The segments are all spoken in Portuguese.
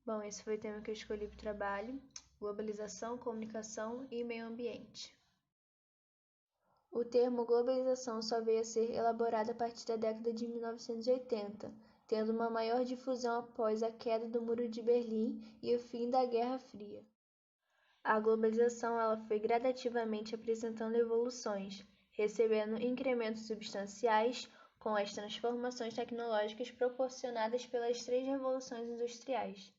Bom, esse foi o tema que eu escolhi para o trabalho: globalização, comunicação e meio ambiente. O termo globalização só veio a ser elaborado a partir da década de 1980, tendo uma maior difusão após a queda do Muro de Berlim e o fim da Guerra Fria. A globalização ela foi gradativamente apresentando evoluções, recebendo incrementos substanciais com as transformações tecnológicas proporcionadas pelas três revoluções industriais.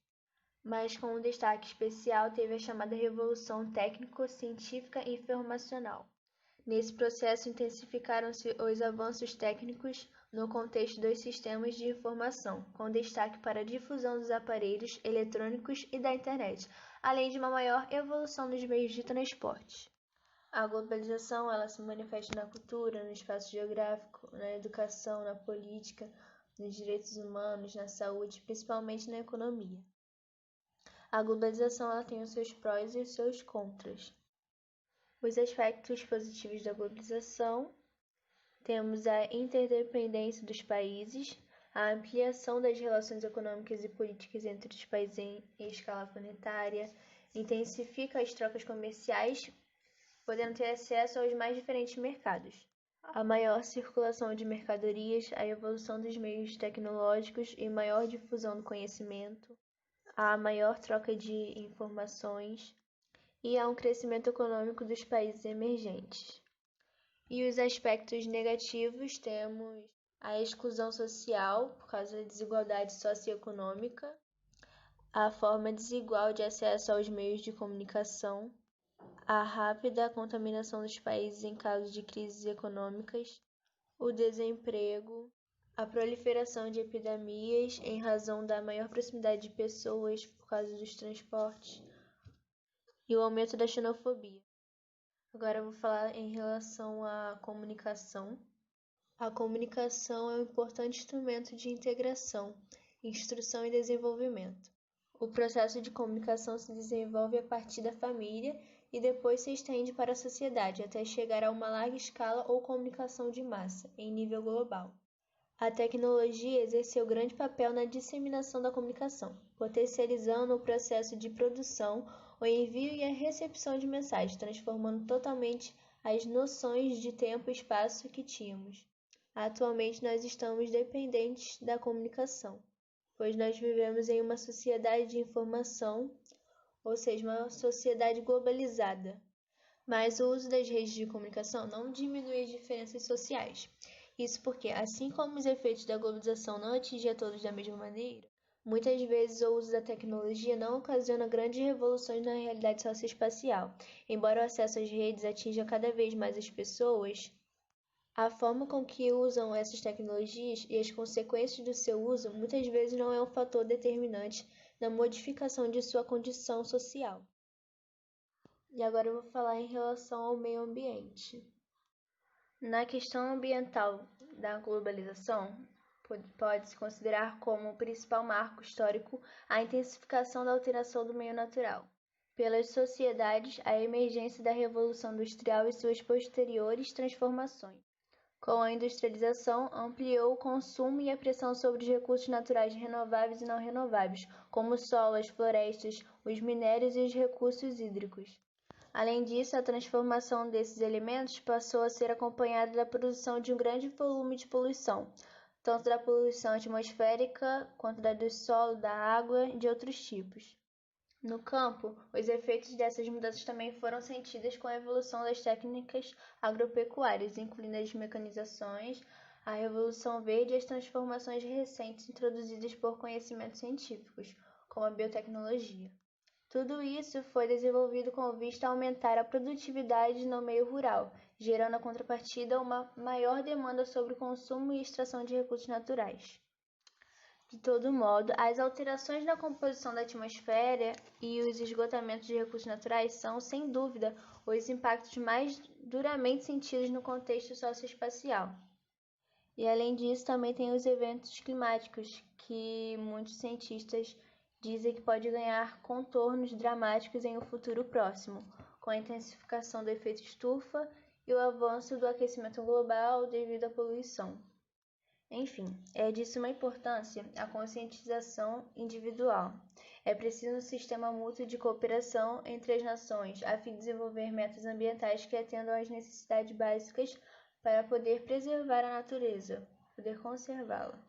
Mas com um destaque especial teve a chamada Revolução Técnico-Científica e Informacional. Nesse processo intensificaram-se os avanços técnicos no contexto dos sistemas de informação, com destaque para a difusão dos aparelhos eletrônicos e da internet, além de uma maior evolução nos meios de transporte. A globalização ela se manifesta na cultura, no espaço geográfico, na educação, na política, nos direitos humanos, na saúde, principalmente na economia. A globalização ela tem os seus prós e os seus contras. Os aspectos positivos da globalização: temos a interdependência dos países, a ampliação das relações econômicas e políticas entre os países em escala planetária, intensifica as trocas comerciais, podendo ter acesso aos mais diferentes mercados. A maior circulação de mercadorias, a evolução dos meios tecnológicos e maior difusão do conhecimento, a maior troca de informações e há um crescimento econômico dos países emergentes. E os aspectos negativos: temos a exclusão social por causa da desigualdade socioeconômica, a forma desigual de acesso aos meios de comunicação, a rápida contaminação dos países em caso de crises econômicas, o desemprego, a proliferação de epidemias em razão da maior proximidade de pessoas por causa dos transportes e o aumento da xenofobia. Agora eu vou falar em relação à comunicação. A comunicação é um importante instrumento de integração, instrução e desenvolvimento. O processo de comunicação se desenvolve a partir da família e depois se estende para a sociedade, até chegar a uma larga escala ou comunicação de massa, em nível global. A tecnologia exerceu grande papel na disseminação da comunicação, potencializando o processo de produção, o envio e a recepção de mensagens, transformando totalmente as noções de tempo e espaço que tínhamos. Atualmente nós estamos dependentes da comunicação, pois nós vivemos em uma sociedade de informação, ou seja, uma sociedade globalizada. Mas o uso das redes de comunicação não diminui as diferenças sociais. Isso porque, assim como os efeitos da globalização não atingem a todos da mesma maneira, muitas vezes o uso da tecnologia não ocasiona grandes revoluções na realidade socioespacial. Embora o acesso às redes atinja cada vez mais as pessoas, a forma com que usam essas tecnologias e as consequências do seu uso muitas vezes não é um fator determinante na modificação de sua condição social. E agora eu vou falar em relação ao meio ambiente. Na questão ambiental da globalização, pode-se considerar como o principal marco histórico a intensificação da alteração do meio natural pelas sociedades, a emergência da Revolução Industrial e suas posteriores transformações. Com a industrialização, ampliou o consumo e a pressão sobre os recursos naturais renováveis e não renováveis, como o solo, as florestas, os minérios e os recursos hídricos. Além disso, a transformação desses elementos passou a ser acompanhada da produção de um grande volume de poluição, tanto da poluição atmosférica quanto da do solo, da água e de outros tipos. No campo, os efeitos dessas mudanças também foram sentidos com a evolução das técnicas agropecuárias, incluindo as mecanizações, a Revolução Verde e as transformações recentes introduzidas por conhecimentos científicos, como a biotecnologia. Tudo isso foi desenvolvido com vista a aumentar a produtividade no meio rural, gerando a contrapartida uma maior demanda sobre o consumo e extração de recursos naturais. De todo modo, as alterações na composição da atmosfera e os esgotamentos de recursos naturais são, sem dúvida, os impactos mais duramente sentidos no contexto socioespacial. E além disso, também tem os eventos climáticos, que muitos cientistas dizem que pode ganhar contornos dramáticos em um futuro próximo, com a intensificação do efeito estufa e o avanço do aquecimento global devido à poluição. Enfim, é de suma importância a conscientização individual. É preciso um sistema mútuo de cooperação entre as nações, a fim de desenvolver metas ambientais que atendam às necessidades básicas para poder preservar a natureza, poder conservá-la.